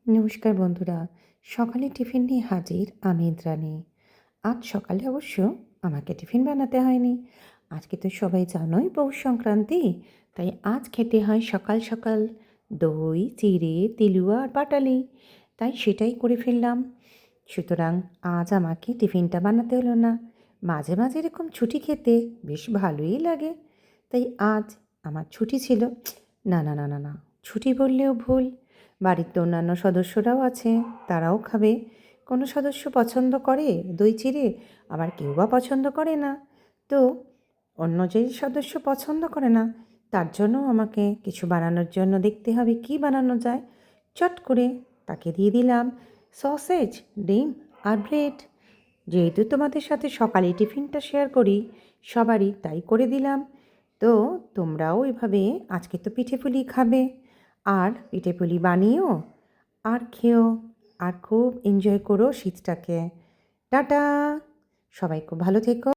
নমস্কার বন্ধুরা, সকালে টিফিন নিয়ে হাজির আমি ইন্দ্রাণী। আজ সকালে অবশ্য আমাকে টিফিন বানাতে হয়নি। আজকে তো সবাই জানোই পৌষ সংক্রান্তি, তাই আজ খেতে হয় সকাল সকাল দই, চিড়ে, তেলুয়া আর পাটালি। তাই সেটাই করে ফেললাম। সুতরাং আজ আমাকে টিফিনটা বানাতে হলো না। মাঝে মাঝে এরকম ছুটি খেতে বেশ ভালোই লাগে। তাই আজ আমার ছুটি ছিল। না না না না না, ছুটি বললেও ভুল। বাড়িতে অন্যান্য সদস্যরাও আছে, তারাও খাবে। কোনো সদস্য পছন্দ করে দই চিড়ে, আবার কেউ বা পছন্দ করে না। তো অন্য যে সদস্য পছন্দ করে না, তার জন্য আমাকে কিছু বানানোর জন্য দেখতে হবে কী বানানো যায়। চট করে তাকে দিয়ে দিলাম সসেজ, ডিম আর ব্রেড। যেহেতু তোমাদের সাথে সকালে টিফিনটা শেয়ার করি সবারই, তাই করে দিলাম। তো তোমরাও এভাবে আজকে তো পিঠেপুলি খাবে, আর পিঠেপুলি বানিও আর খেও, আর খুব এনজয় করো শীতটাকে। টাটা, সবাই খুব ভালো থেকো।